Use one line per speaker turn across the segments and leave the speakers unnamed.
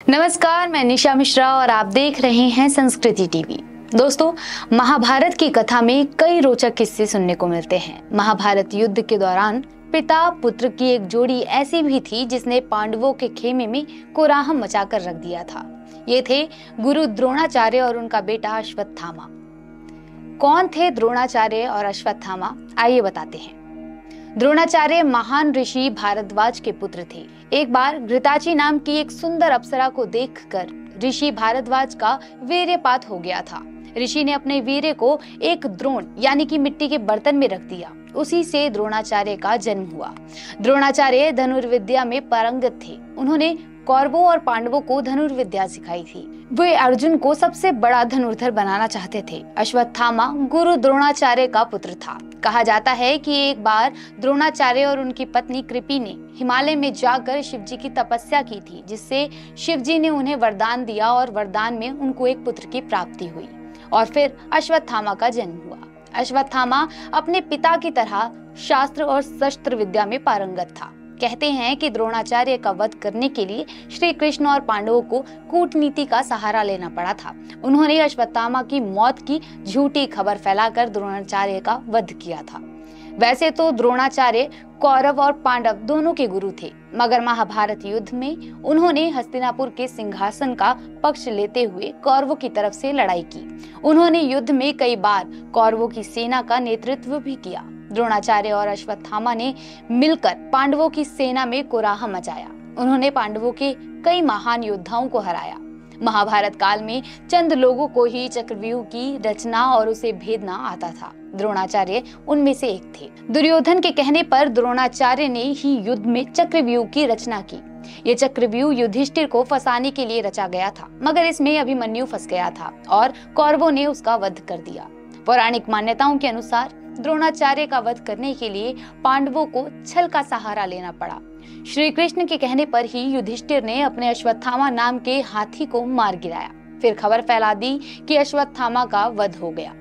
नमस्कार, मैं निशा मिश्रा और आप देख रहे हैं संस्कृति टीवी। दोस्तों, महाभारत की कथा में कई रोचक किस्से सुनने को मिलते हैं। महाभारत युद्ध के दौरान पिता पुत्र की एक जोड़ी ऐसी भी थी जिसने पांडवों के खेमे में कोलाहल मचाकर रख दिया था। ये थे गुरु द्रोणाचार्य और उनका बेटा अश्वत्थामा। कौन थे द्रोणाचार्य और अश्वत्थामा, आइए बताते हैं। द्रोणाचार्य महान ऋषि भारद्वाज के पुत्र थे। एक बार घृताची नाम की एक सुंदर अप्सरा को देखकर ऋषि भारद्वाज का वीर्यपात हो गया था। ऋषि ने अपने वीर्य को एक द्रोण यानी कि मिट्टी के बर्तन में रख दिया। उसी से द्रोणाचार्य का जन्म हुआ। द्रोणाचार्य धनुर्विद्या में पारंगत थे। उन्होंने कौरवों और पांडवों को धनुर्विद्या सिखाई थी। वे अर्जुन को सबसे बड़ा धनुर्धर बनाना चाहते थे। अश्वत्थामा गुरु द्रोणाचार्य का पुत्र था। कहा जाता है कि एक बार द्रोणाचार्य और उनकी पत्नी कृपि ने हिमालय में जाकर शिवजी की तपस्या की थी, जिससे शिवजी ने उन्हें वरदान दिया और वरदान में उनको एक पुत्र की प्राप्ति हुई और फिर अश्वत्थामा का जन्म हुआ। अश्वत्थामा अपने पिता की तरह शास्त्र और शस्त्र विद्या में पारंगत था। कहते हैं कि द्रोणाचार्य का वध करने के लिए श्री कृष्ण और पांडवों को कूटनीति का सहारा लेना पड़ा था। उन्होंने अश्वत्थामा की मौत की झूठी खबर फैलाकर द्रोणाचार्य का वध किया था। वैसे तो द्रोणाचार्य कौरव और पांडव दोनों के गुरु थे, मगर महाभारत युद्ध में उन्होंने हस्तिनापुर के सिंहासन का पक्ष लेते हुए कौरवों की तरफ से लड़ाई की। उन्होंने युद्ध में कई बार कौरवों की सेना का नेतृत्व भी किया। द्रोणाचार्य और अश्वत्थामा ने मिलकर पांडवों की सेना में कोलाहल मचाया। उन्होंने पांडवों के कई महान योद्धाओं को हराया। महाभारत काल में चंद लोगों को ही चक्रव्यूह की रचना और उसे भेदना आता था। द्रोणाचार्य उनमें से एक थे। दुर्योधन के कहने पर द्रोणाचार्य ने ही युद्ध में चक्रव्यूह की रचना की। ये चक्रव्यूह युधिष्ठिर को फंसाने के लिए रचा गया था, मगर इसमें अभिमन्यु फंस गया था और कौरवों ने उसका वध कर दिया। पौराणिक मान्यताओं के अनुसार द्रोणाचार्य का वध करने के लिए पांडवों को छल का सहारा लेना पड़ा। श्री कृष्ण के कहने पर ही युधिष्ठिर ने अपने अश्वत्थामा नाम के हाथी को मार गिराया। फिर खबर फैला दी कि अश्वत्थामा का वध हो गया।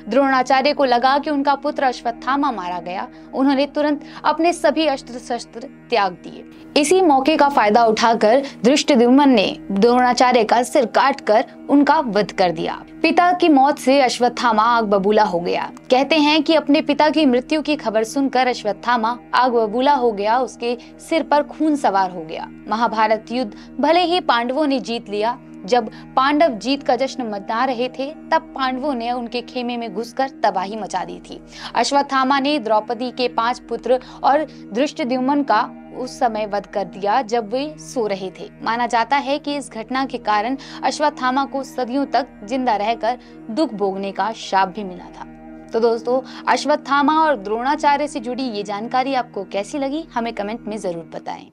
द्रोणाचार्य को लगा कि उनका पुत्र अश्वत्थामा मारा गया। उन्होंने तुरंत अपने सभी अस्त्र शस्त्र त्याग दिए। इसी मौके का फायदा उठाकर धृष्टद्युम्न ने द्रोणाचार्य का सिर काटकर उनका वध कर दिया। पिता की मौत से अश्वत्थामा आग बबूला हो गया। कहते हैं कि अपने पिता की मृत्यु की खबर सुनकर अश्वत्थामा आग बबूला हो गया। उसके सिर पर खून सवार हो गया। महाभारत युद्ध भले ही पांडवों ने जीत लिया, जब पांडव जीत का जश्न मना रहे थे तब पांडवों ने उनके खेमे में घुसकर तबाही मचा दी थी। अश्वत्थामा ने द्रौपदी के 5 पुत्र और धृष्टद्युम्न का उस समय वध कर दिया जब वे सो रहे थे। माना जाता है कि इस घटना के कारण अश्वत्थामा को सदियों तक जिंदा रहकर दुख भोगने का शाप भी मिला था। तो दोस्तों, अश्वत्थामा और द्रोणाचार्य से जुड़ी ये जानकारी आपको कैसी लगी, हमें कमेंट में जरूर बताएं।